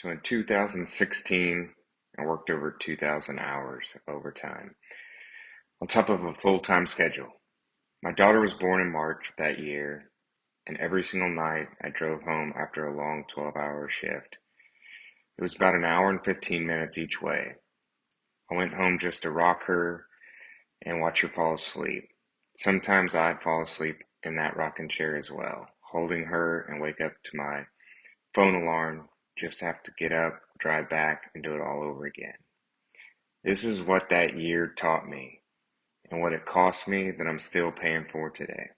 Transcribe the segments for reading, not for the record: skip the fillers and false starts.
So in 2016, I worked over 2,000 hours overtime, on top of a full-time schedule. My daughter was born in March of that year, and every single night I drove home after a long 12-hour shift. It was about an hour and 15 minutes each way. I went home just to rock her and watch her fall asleep. Sometimes I'd fall asleep in that rocking chair as well, holding her and wake up to my phone alarm, just to have to get up, drive back, and do it all over again. This is what that year taught me, and what it cost me that I'm still paying for today.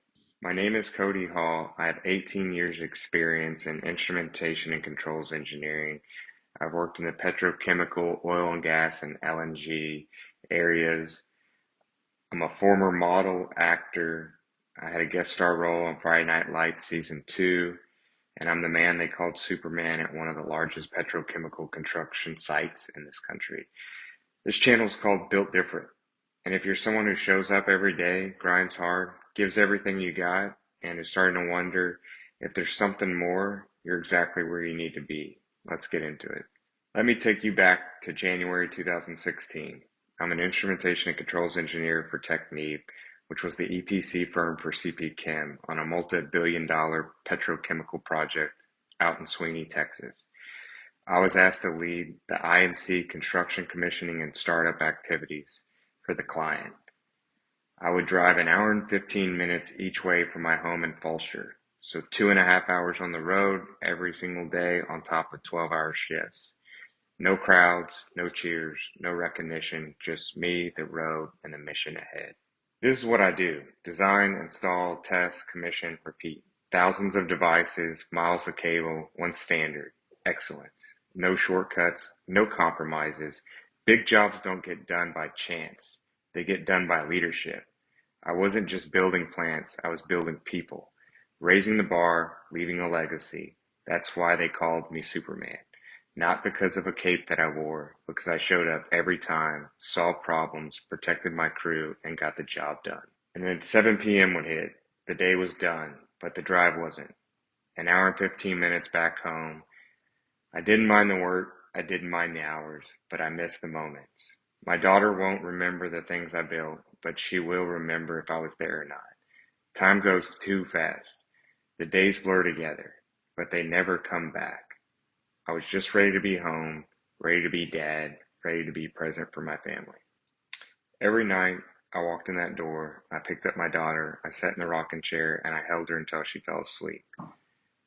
My name is Cody Hall. I have 18 years experience in instrumentation and controls engineering. I've worked in the petrochemical, oil and gas, and LNG areas. I'm a former model, actor. I had a guest star role on Friday Night Lights season 2, and I'm the man they called Superman at one of the largest petrochemical construction sites in this country. This channel is called Built Different. And if you're someone who shows up every day, grinds hard, gives everything you got, and is starting to wonder if there's something more, you're exactly where you need to be. Let's get into it. Let me take you back to January 2016. I'm an instrumentation and controls engineer for Technip, which was the EPC firm for CP Chem on a multi-billion-dollar petrochemical project out in Sweeney, Texas. I was asked to lead the I&C construction commissioning and startup activities for the client. I would drive an hour and 15 minutes each way from my home in Fulshear, so 2.5 hours on the road every single day on top of 12-hour shifts. No crowds, no cheers, no recognition, just me, the road, and the mission ahead. This is what I do: design, install, test, commission, repeat. Thousands of devices, miles of cable, one standard: excellence. No shortcuts, no compromises. Big jobs don't get done by chance. They get done by leadership. I wasn't just building plants, I was building people. Raising the bar, leaving a legacy. That's why they called me Superman. Not because of a cape that I wore, because I showed up every time, solved problems, protected my crew, and got the job done. And then 7 p.m. would hit. The day was done, but the drive wasn't. An hour and 15 minutes back home. I didn't mind the work, I didn't mind the hours, but I missed the moments. My daughter won't remember the things I built, but she will remember if I was there or not. Time goes too fast. The days blur together, but they never come back. I was just ready to be home, ready to be dad, ready to be present for my family. Every night, I walked in that door, I picked up my daughter, I sat in the rocking chair, and I held her until she fell asleep.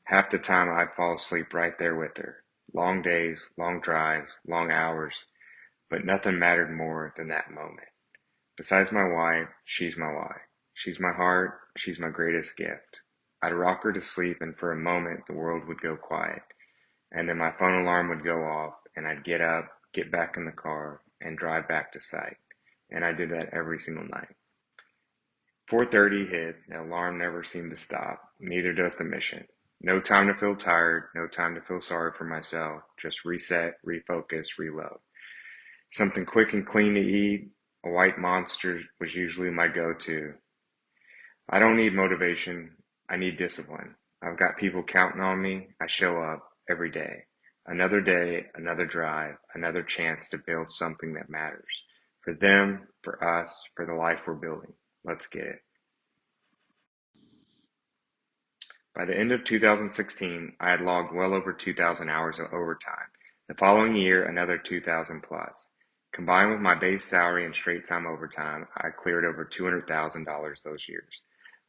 Half the time, I'd fall asleep right there with her. Long days, long drives, long hours, but nothing mattered more than that moment. Besides my wife, she's my wife. She's my heart, she's my greatest gift. I'd rock her to sleep, and for a moment, the world would go quiet. And then my phone alarm would go off, and I'd get up, get back in the car, and drive back to site. And I did that every single night. 4:30 hit, the alarm never seemed to stop, neither does the mission. No time to feel tired, no time to feel sorry for myself, just reset, refocus, reload. Something quick and clean to eat, a white monster was usually my go-to. I don't need motivation, I need discipline. I've got people counting on me, I show up every day. Another day, another drive, another chance to build something that matters. For them, for us, for the life we're building. Let's get it. By the end of 2016, I had logged well over 2,000 hours of overtime. The following year, another 2,000 plus. Combined with my base salary and straight time overtime, I cleared over $200,000 those years.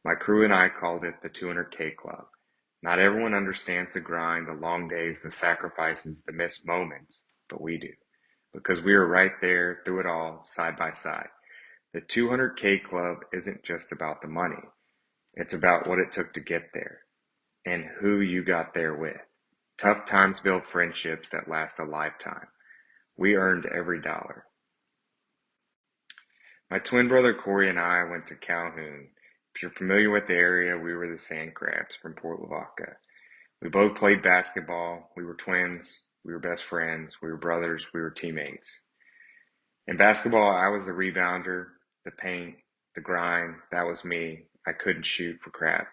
My crew and I called it the 200K Club. Not everyone understands the grind, the long days, the sacrifices, the missed moments, but we do. Because we were right there through it all, side by side. The 200K Club isn't just about the money. It's about what it took to get there and who you got there with. Tough times build friendships that last a lifetime. We earned every dollar. My twin brother Corey and I went to Calhoun. If you're familiar with the area, we were the Sand Crabs from Port Lavaca. We both played basketball. We were twins. We were best friends. We were brothers. We were teammates. In basketball, I was the rebounder, the paint, the grind. That was me. I couldn't shoot for crap.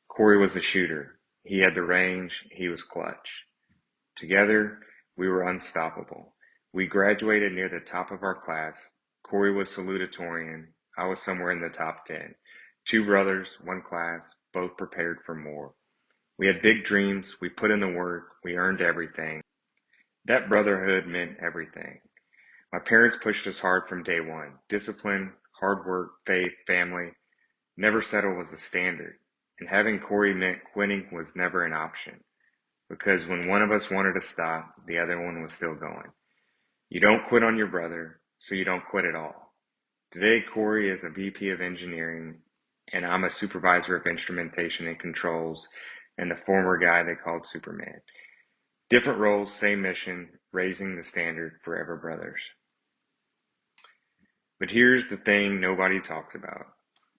Corey was the shooter. He had the range. He was clutch. Together, We were unstoppable. We graduated near the top of our class. Corey was salutatorian. I was somewhere in the top 10. Two brothers, one class, both prepared for more. We had big dreams. We put in the work. We earned everything. That brotherhood meant everything. My parents pushed us hard from day one. Discipline, hard work, faith, family. Never settle was the standard. And having Corey meant quitting was never an option. Because when one of us wanted to stop, the other one was still going. You don't quit on your brother, so you don't quit at all. Today, Corey is a VP of engineering, and I'm a supervisor of instrumentation and controls, and the former guy they called Superman. Different roles, same mission, raising the standard forever brothers. But here's the thing nobody talks about.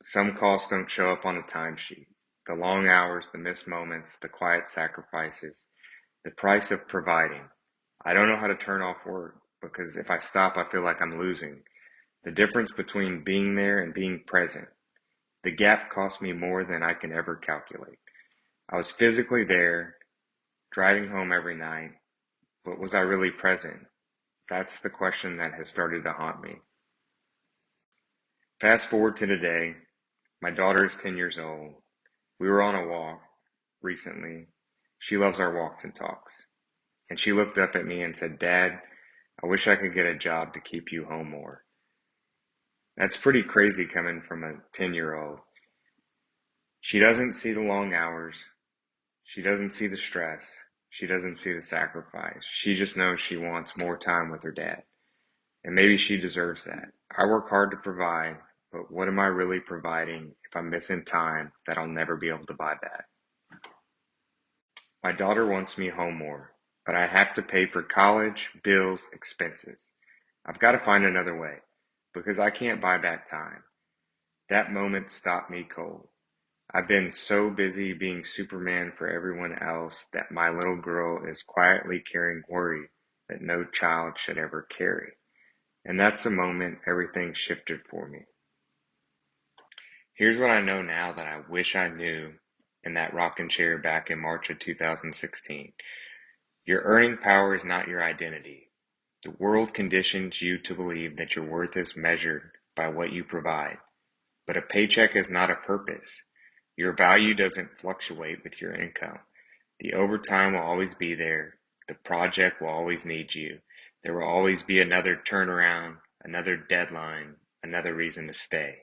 Some costs don't show up on a timesheet. The long hours, the missed moments, the quiet sacrifices, the price of providing. I don't know how to turn off work because if I stop, I feel like I'm losing. The difference between being there and being present. The gap cost me more than I can ever calculate. I was physically there, driving home every night, but was I really present? That's the question that has started to haunt me. Fast forward to today, my daughter is 10 years old. We were on a walk recently. She loves our walks and talks. And she looked up at me and said, "Dad, I wish I could get a job to keep you home more." That's pretty crazy coming from a 10-year-old. She doesn't see the long hours. She doesn't see the stress. She doesn't see the sacrifice. She just knows she wants more time with her dad. And maybe she deserves that. I work hard to provide, but what am I really providing if I'm missing time that I'll never be able to buy back? My daughter wants me home more, but I have to pay for college, bills, expenses. I've got to find another way because I can't buy back time. That moment stopped me cold. I've been so busy being Superman for everyone else that my little girl is quietly carrying worry that no child should ever carry. And that's the moment everything shifted for me. Here's what I know now that I wish I knew in that rocking chair back in March of 2016. Your earning power is not your identity. The world conditions you to believe that your worth is measured by what you provide. But a paycheck is not a purpose. Your value doesn't fluctuate with your income. The overtime will always be there. The project will always need you. There will always be another turnaround, another deadline, another reason to stay.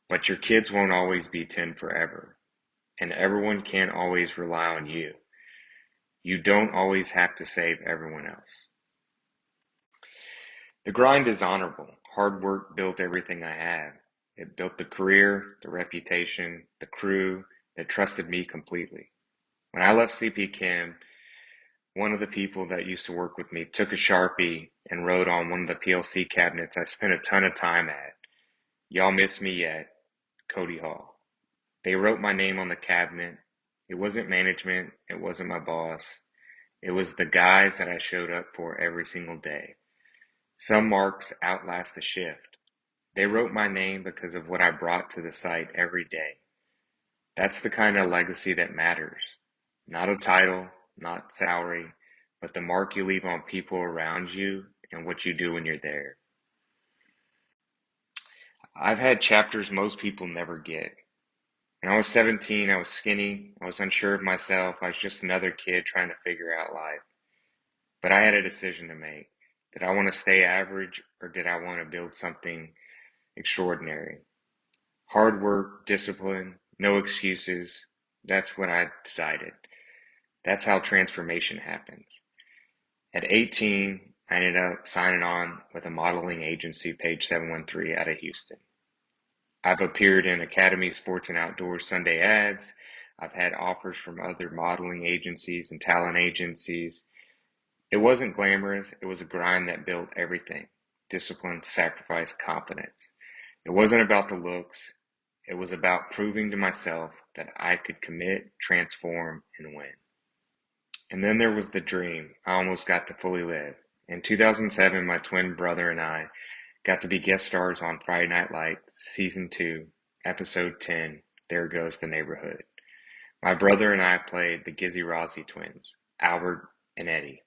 But your kids won't always be 10 forever. And everyone can't always rely on you. You don't always have to save everyone else. The grind is honorable. Hard work built everything I have. It built the career, the reputation, the crew that trusted me completely. When I left CP Chem, one of the people that used to work with me took a Sharpie and wrote on one of the PLC cabinets I spent a ton of time at, "Y'all miss me yet, Cody Hall." They wrote my name on the cabinet. It wasn't management. It wasn't my boss. It was the guys that I showed up for every single day. Some marks outlast the shift. They wrote my name because of what I brought to the site every day. That's the kind of legacy that matters. Not a title, not salary, but the mark you leave on people around you and what you do when you're there. I've had chapters most people never get. When I was 17, I was skinny, I was unsure of myself, I was just another kid trying to figure out life. But I had a decision to make. Did I want to stay average or did I want to build something extraordinary? Hard work, discipline, no excuses. That's what I decided. That's how transformation happens. At 18, I ended up signing on with a modeling agency, Page 713, out of Houston. I've appeared in Academy Sports and Outdoors Sunday ads. I've had offers from other modeling agencies and talent agencies. It wasn't glamorous. It was a grind that built everything. Discipline, sacrifice, confidence. It wasn't about the looks. It was about proving to myself that I could commit, transform, and win. And then there was the dream I almost got to fully live. In 2007, my twin brother and I got to be guest stars on Friday Night Lights, Season 2, Episode 10, There Goes the Neighborhood. My brother and I played the Gizzy Rozzy twins, Albert and Eddie.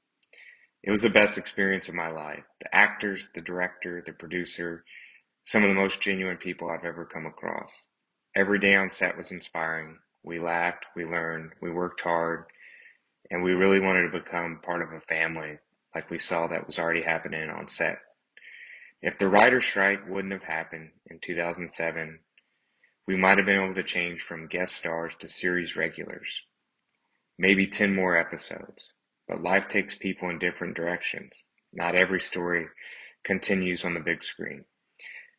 It was the best experience of my life. The actors, the director, the producer, some of the most genuine people I've ever come across. Every day on set was inspiring. We laughed, we learned, we worked hard, and we really wanted to become part of a family like we saw that was already happening on set. If the writer's strike wouldn't have happened in 2007, we might have been able to change from guest stars to series regulars. Maybe 10 more episodes. But life takes people in different directions. Not every story continues on the big screen.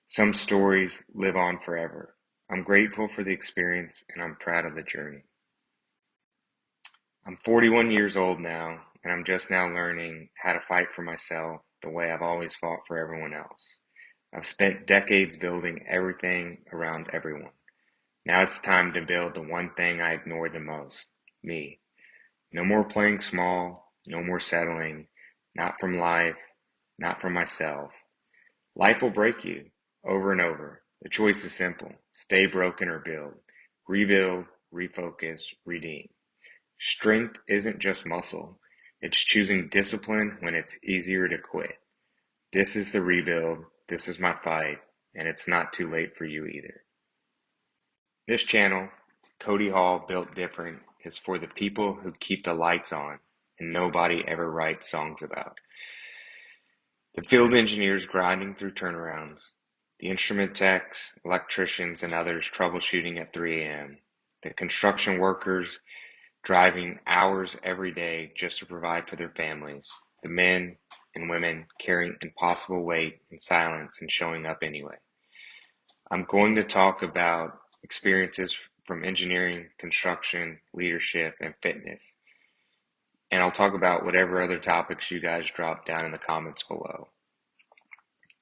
Some stories live on forever. I'm grateful for the experience and I'm proud of the journey. I'm 41 years old now, and I'm just now learning how to fight for myself the way I've always fought for everyone else. I've spent decades building everything around everyone. Now it's time to build the one thing I ignored the most, me. No more playing small, no more settling, not from life, not from myself. Life will break you over and over. The choice is simple. Stay broken or build. Rebuild, refocus, redeem. Strength isn't just muscle. It's choosing discipline when it's easier to quit. This is the rebuild. This is my fight, and it's not too late for you either. This channel, Cody Hall Built Different, is for the people who keep the lights on and nobody ever writes songs about. The field engineers grinding through turnarounds, the instrument techs, electricians, and others troubleshooting at 3 a.m., the construction workers driving hours every day just to provide for their families, the men and women carrying impossible weight in silence and showing up anyway. I'm going to talk about experiences from engineering, construction, leadership, and fitness. And I'll talk about whatever other topics you guys drop down in the comments below.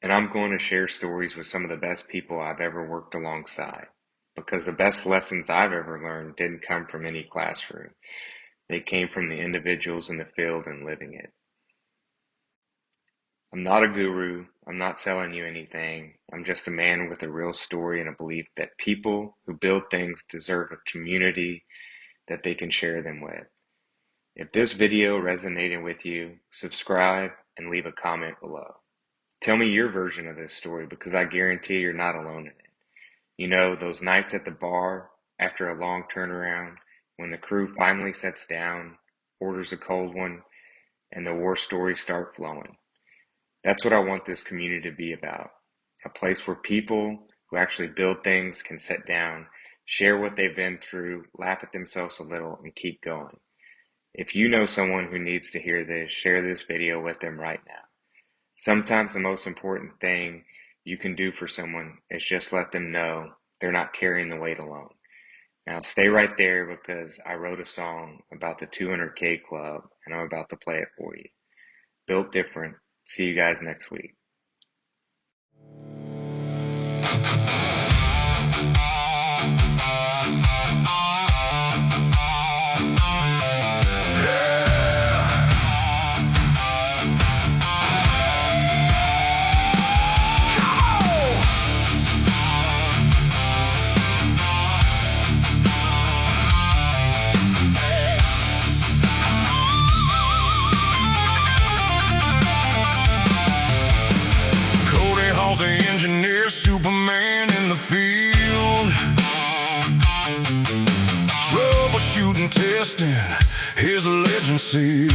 And I'm going to share stories with some of the best people I've ever worked alongside, because the best lessons I've ever learned didn't come from any classroom. They came from the individuals in the field and living it. I'm not a guru. I'm not selling you anything. I'm just a man with a real story and a belief that people who build things deserve a community that they can share them with. If this video resonated with you, subscribe and leave a comment below. Tell me your version of this story, because I guarantee you're not alone in it. You know, those nights at the bar after a long turnaround, when the crew finally sits down, orders a cold one, and the war stories start flowing. That's what I want this community to be about. A place where people who actually build things can sit down, share what they've been through, laugh at themselves a little, and keep going. If you know someone who needs to hear this, share this video with them right now. Sometimes the most important thing you can do for someone is just let them know they're not carrying the weight alone. Now stay right there, because I wrote a song about the 200K Club and I'm about to play it for you. Built Different. See you guys next week. The engineer, Superman in the field, troubleshooting, testing, his legend sealed.